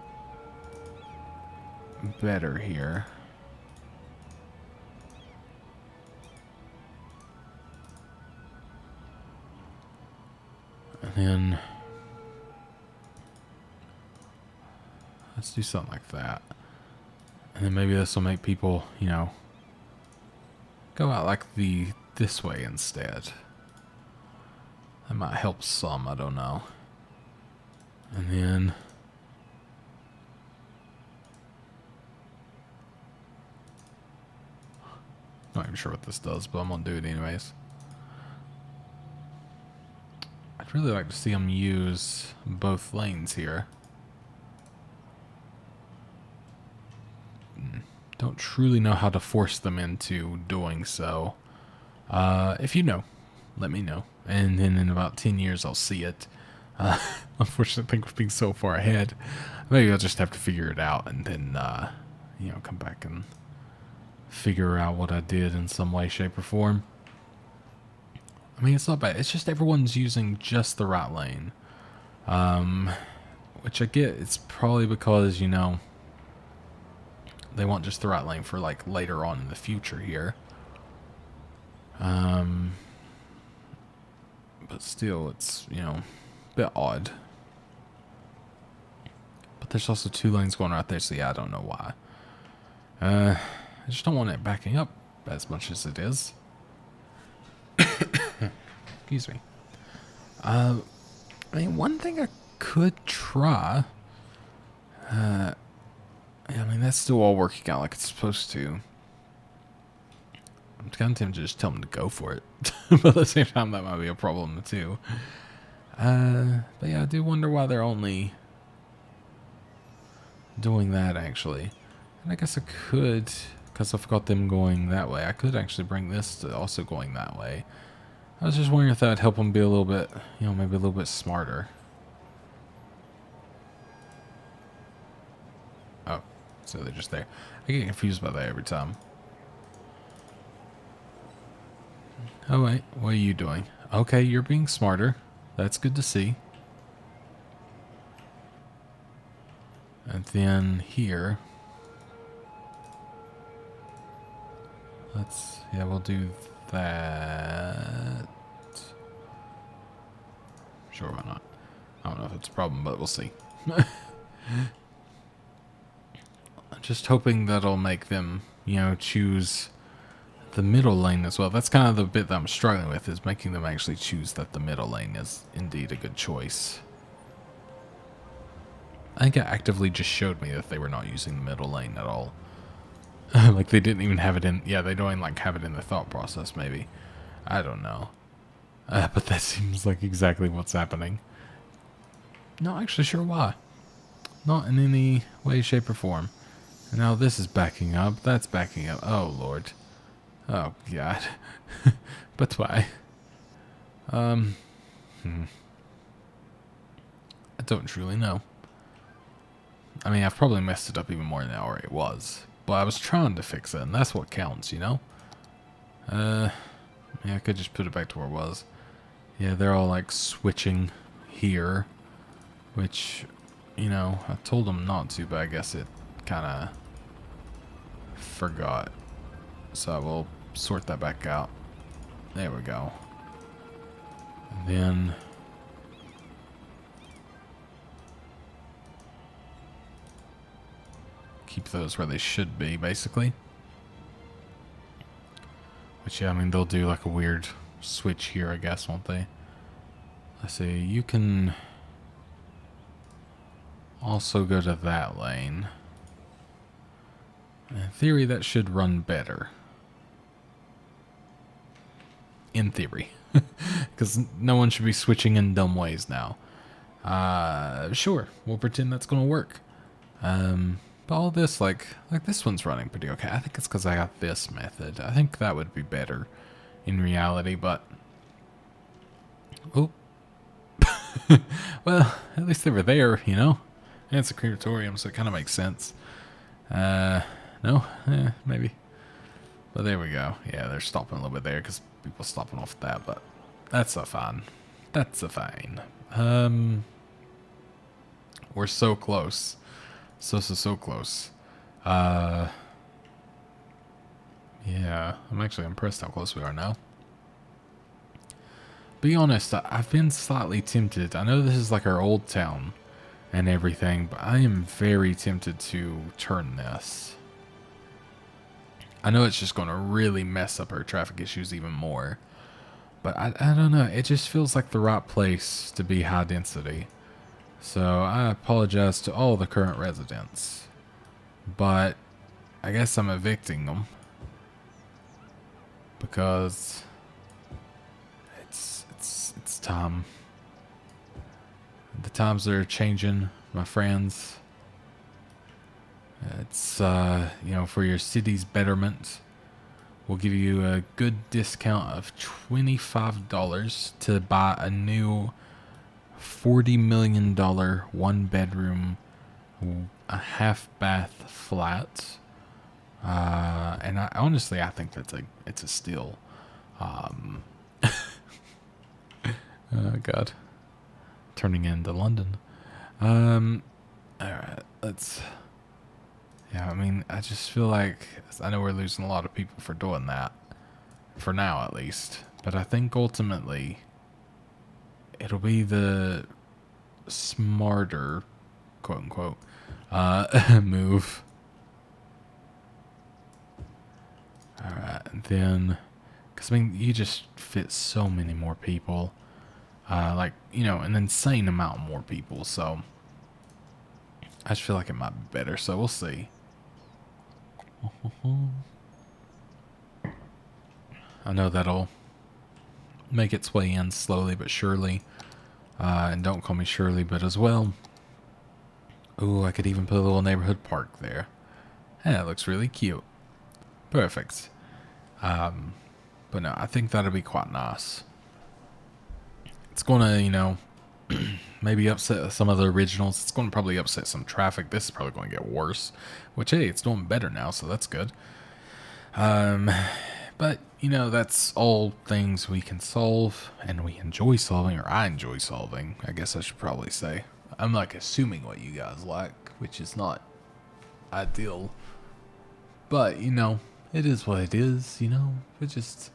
better here. And then let's do something like that. And then maybe this will make people, you know, go out like this way instead. That might help some, I don't know. And then not even sure what this does, but I'm gonna do it anyways. I'd really like to see them use both lanes here. Don't truly know how to force them into doing so. If you know, let me know. And then in about 10 years, I'll see it. Unfortunately, I think we're being so far ahead. Maybe I'll just have to figure it out and then, come back and figure out what I did in some way, shape, or form. I mean, it's not bad. It's just everyone's using just the right lane. Which I get. It's probably because, they want just the right lane for, like, later on in the future here. But still, it's, a bit odd. But there's also 2 lanes going right there, so yeah, I don't know why. I just don't want it backing up as much as it is. Excuse me. I mean, one thing I could try. I mean, that's still all working out like it's supposed to. I'm kind of tempted to just tell them to go for it. But at the same time, that might be a problem too. But yeah, I do wonder why they're only doing that, actually. And I guess I could, because I've got them going that way, I could actually bring this to also going that way. I was just wondering if that would help them be a little bit, maybe a little bit smarter. Oh, so they're just there. I get confused by that every time. Oh, wait, what are you doing? Okay, you're being smarter. That's good to see. And then here, we'll do that. Sure, why not? I don't know if it's a problem, but we'll see. I'm just hoping that'll make them, choose the middle lane as well. That's kind of the bit that I'm struggling with, is making them actually choose that the middle lane is indeed a good choice. I think it actively just showed me that they were not using the middle lane at all. Like they didn't even have it in, they don't even like have it in the thought process maybe. I don't know. But that seems like exactly what's happening. Not actually sure why. Not in any way, shape, or form. And now this is backing up. That's backing up. Oh, Lord. Oh, God. But why? I don't truly know. I mean, I've probably messed it up even more than I already was. But I was trying to fix it, and that's what counts, Yeah, I could just put it back to where it was. Yeah, they're all, like, switching here. Which, I told them not to, but I guess it kind of forgot. So I will sort that back out. There we go. And then keep those where they should be, basically. Which, yeah, I mean, they'll do like a weird switch here, I guess, won't they? Let's see, you can also go to that lane. In theory, that should run better. In theory. Because no one should be switching in dumb ways now. Sure, we'll pretend that's going to work. But all this, like this one's running pretty okay. I think it's because I got this method. I think that would be better in reality, but... Oh. Well, at least they were there, And it's a crematorium, so it kind of makes sense. No? Maybe. But there we go. Yeah, they're stopping a little bit there because people stopping off that, but that's a fine. That's a fine. We're so close. So close. Yeah, I'm actually impressed how close we are now. Be honest, I've been slightly tempted. I know this is like our old town and everything, but I am very tempted to turn this. I know it's just going to really mess up our traffic issues even more. But I don't know. It just feels like the right place to be high density. So I apologize to all the current residents. But I guess I'm evicting them. Because it's time. The times are changing, my friends. It's, for your city's betterment. We'll give you a good discount of $25 to buy a new $40 million one bedroom, a half bath flat. And honestly, I think it's a steal. Oh God, turning into London. All right, let's. Yeah, I mean, I just feel like I know we're losing a lot of people for doing that, for now at least. But I think ultimately, it'll be the smarter, quote unquote, move. All right, and then, because I mean, you just fit so many more people. Like, an insane amount more people, so I just feel like it might be better, so we'll see. I know that'll make its way in slowly but surely, and don't call me Shirley, but as well. Ooh, I could even put a little neighborhood park there. Yeah, that looks really cute. Perfect. But no, I think that'll be quite nice. It's gonna, maybe upset some of the originals. It's going to probably upset some traffic. This is probably going to get worse. Which, hey, it's doing better now, so that's good. But, that's all things we can solve, and we enjoy solving, or I enjoy solving, I guess I should probably say. I'm, like, assuming what you guys like, which is not ideal. But, it is what it is, We're just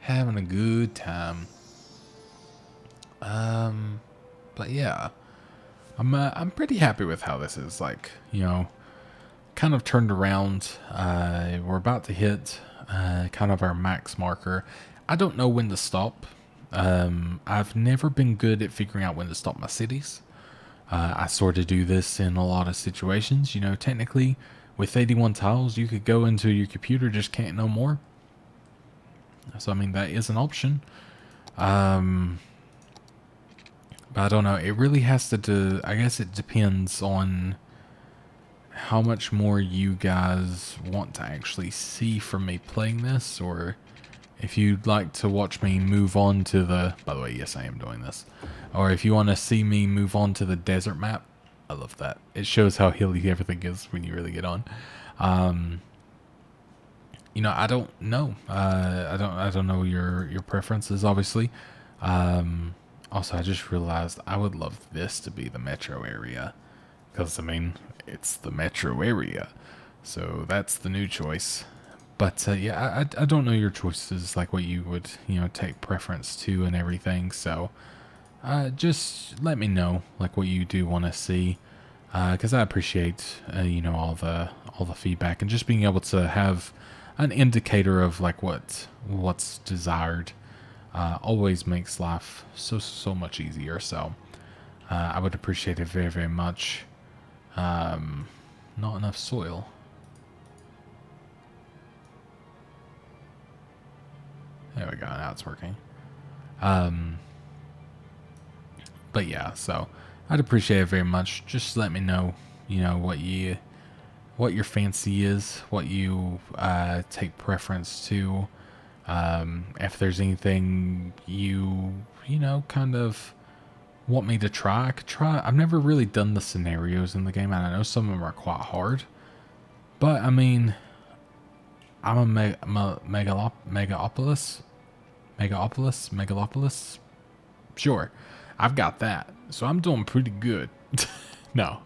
having a good time. But yeah, I'm pretty happy with how this is, like, kind of turned around. We're about to hit kind of our max marker. I don't know when to stop. I've never been good at figuring out when to stop my cities. I sort of do this in a lot of situations. Technically, with 81 tiles, you could go into your computer, just can't no more. So, I mean, that is an option. But I don't know. It really has to do. I guess it depends on how much more you guys want to actually see from me playing this, or if you'd like to watch me move on to the. By the way, yes, I am doing this. Or if you want to see me move on to the desert map, I love that. It shows how hilly everything is when you really get on. I don't know. I don't know your preferences, obviously. Also, I just realized I would love this to be the metro area. Because, I mean, it's the metro area. So that's the new choice. But, yeah, I don't know your choices, like what you would, take preference to and everything. So, just let me know, like, what you do want to see. Because I appreciate, all the feedback. And just being able to have an indicator of, like, what's desired. Always makes life so much easier. So I would appreciate it very, very much. Not enough soil. There we go. Now it's working. But yeah, so I'd appreciate it very much. Just let me know, what your fancy is, what you take preference to. If there's anything you kind of want me to try, I could try. I've never really done the scenarios in the game, and I know some of them are quite hard. But, I mean, I'm a Megalopolis? Sure, I've got that. So I'm doing pretty good. No,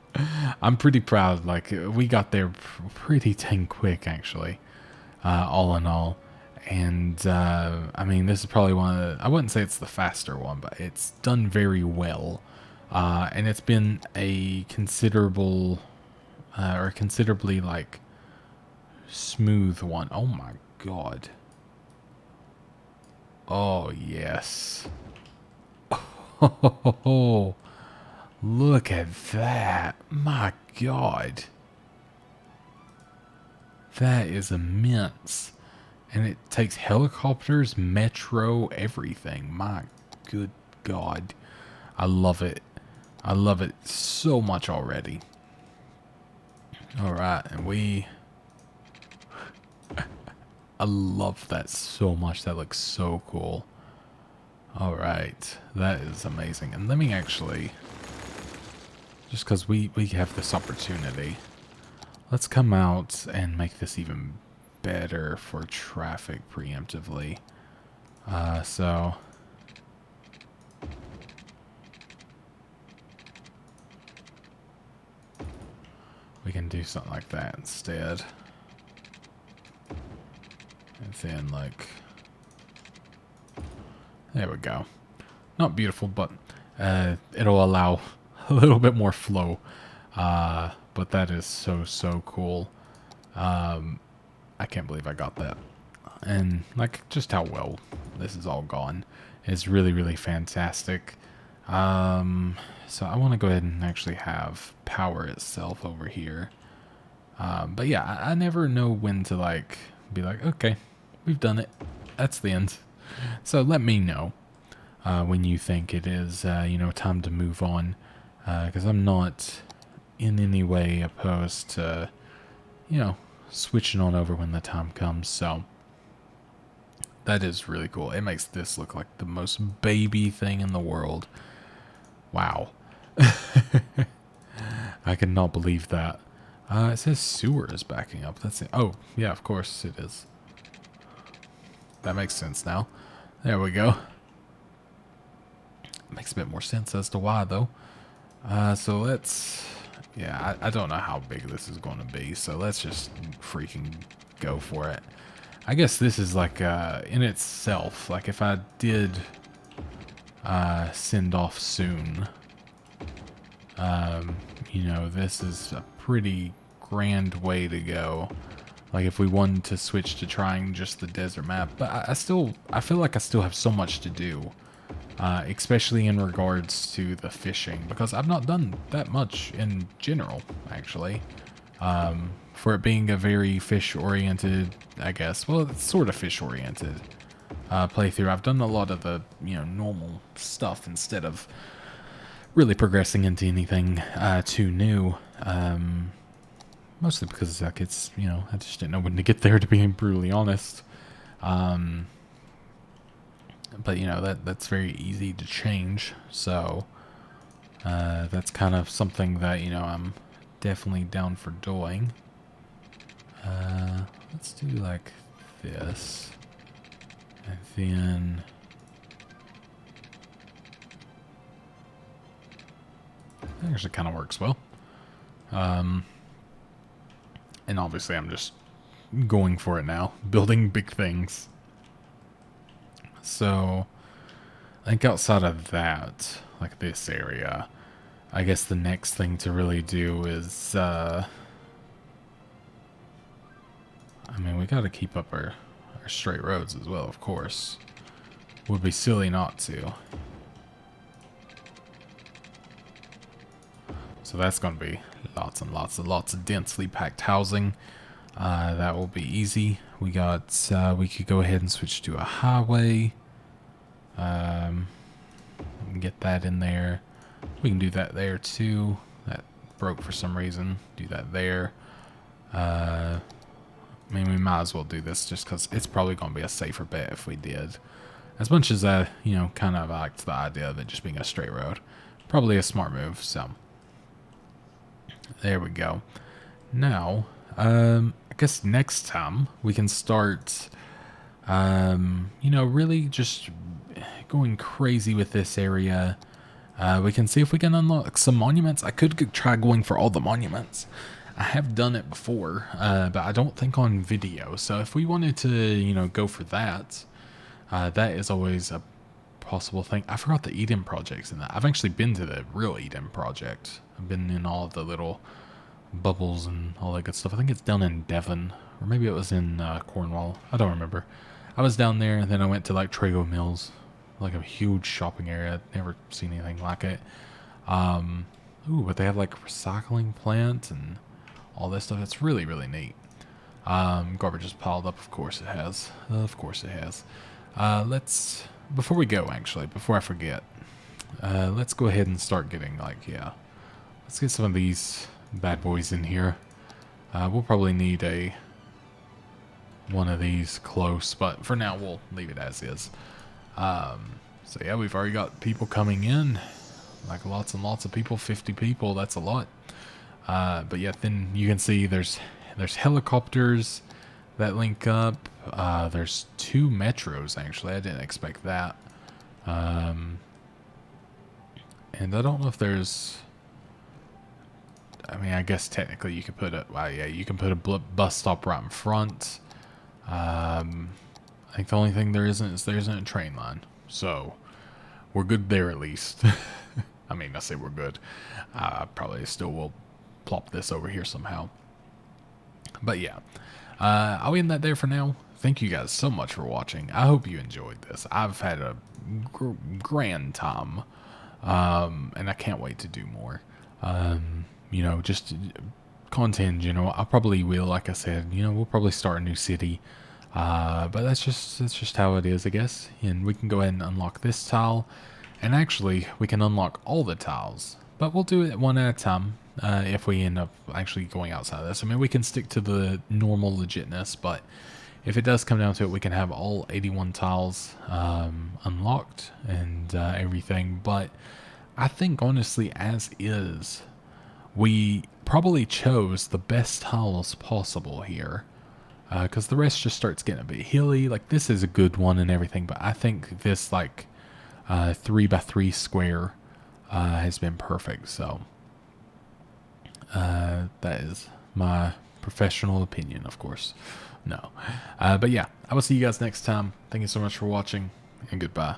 I'm pretty proud. Like, we got there pretty dang quick, actually, all in all. And, I mean, this is probably one of the, I wouldn't say it's the faster one, but it's done very well. And it's been a considerably, like, smooth one. Oh my God. Oh, yes. Oh, look at that. My God. That is immense. And it takes helicopters, metro, everything. My good God. I love it. I love it so much already. Alright, and I love that so much. That looks so cool. Alright, that is amazing. And let me actually, just because we have this opportunity, let's come out and make this even better for traffic preemptively. So we can do something like that instead. And then, like, there we go. Not beautiful, but it'll allow a little bit more flow. But that is so cool. I can't believe I got that. And, like, just how well this is all gone is really fantastic. So I want to go ahead and actually have power itself over here. But yeah, I never know when to, like, be like, okay, we've done it. That's the end. So let me know when you think it is, you know, time to move on. Because I'm not in any way opposed to, you know, switching on over when the time comes. So that is really cool. It makes this look like the most baby thing in the world. Wow. I cannot believe that. It says sewer is backing up. That's it. Oh, yeah, of course it is. That makes sense now. There we go. Makes a bit more sense as to why, though. So let's... Yeah, I don't know how big this is going to be, so let's just freaking go for it. I guess this is like, in itself, like if I did send off soon, you know, this is a pretty grand way to go. Like if we wanted to switch to trying just the desert map, but I feel like I still have so much to do. Especially in regards to the fishing, because I've not done that much in general, actually. For it being a very fish-oriented, I guess, well, it's sort of fish-oriented playthrough, I've done a lot of the, you know, normal stuff instead of really progressing into anything too new. Mostly because, like, it's, you know, I just didn't know when to get there, to be brutally honest. But, you know, that's very easy to change, so that's kind of something that, you know, I'm definitely down for doing. Let's do like this, and then that actually kind of works well. And obviously I'm just going for it now, building big things. So, I think outside of that, like this area, I guess the next thing to really do is, I mean, we gotta keep up our straight roads as well, of course. Would be silly not to. So that's gonna be lots and lots of densely packed housing. That will be easy. We got, we could go ahead and switch to a highway. Get that in there. We can do that there too. That broke for some reason. Do that there. I mean, we might as well do this just because it's probably going to be a safer bet if we did. As much as I, you know, kind of liked the idea of it just being a straight road. Probably a smart move, so. There we go. Now, I guess next time we can start, you know, really just going crazy with this area. We can see if we can unlock some monuments. I could try going for all the monuments. I have done it before, but I don't think on video. So if we wanted to, you know, go for that, that is always a possible thing. I forgot the Eden project's in that. I've actually been to the real Eden project. I've been in all of the little bubbles and all that good stuff. I think it's down in Devon, or maybe it was in Cornwall. I don't remember. I was down there, and then I went to like Trago Mills, like a huge shopping area. I'd never seen anything like it. Ooh, but they have like a recycling plant and all this stuff. It's really neat. Garbage is piled up. Of course it has. Of course it has. Let's, before we go, actually, before I forget, let's go ahead and start getting like, yeah, let's get some of these bad boys in here. We'll probably need one of these close, but for now we'll leave it as is. So yeah, we've already got people coming in, like lots and lots of people, 50 people, that's a lot. But yeah, then you can see there's helicopters that link up. There's 2 metros actually, I didn't expect that. And I don't know if there's, I mean, I guess technically you could put a, well, yeah, you can put a bus stop right in front. I think the only thing there isn't is there isn't a train line. So, we're good there at least. I mean, I say we're good. Probably still will plop this over here somehow. But yeah, I'll end that there for now. Thank you guys so much for watching. I hope you enjoyed this. I've had a grand time. And I can't wait to do more. You know, just content in general. I probably will, like I said, you know, we'll probably start a new city. But that's just how it is, I guess. And we can go ahead and unlock this tile. And actually, we can unlock all the tiles. But we'll do it one at a time, if we end up actually going outside of this. I mean, we can stick to the normal legitness, but if it does come down to it, we can have all 81 tiles unlocked and everything. But I think, honestly, as is, we probably chose the best tiles possible here. Because the rest just starts getting a bit hilly. Like, this is a good one and everything, but I think this, like, 3x3 square has been perfect. So, that is my professional opinion, of course. No. But yeah, I will see you guys next time. Thank you so much for watching, and goodbye.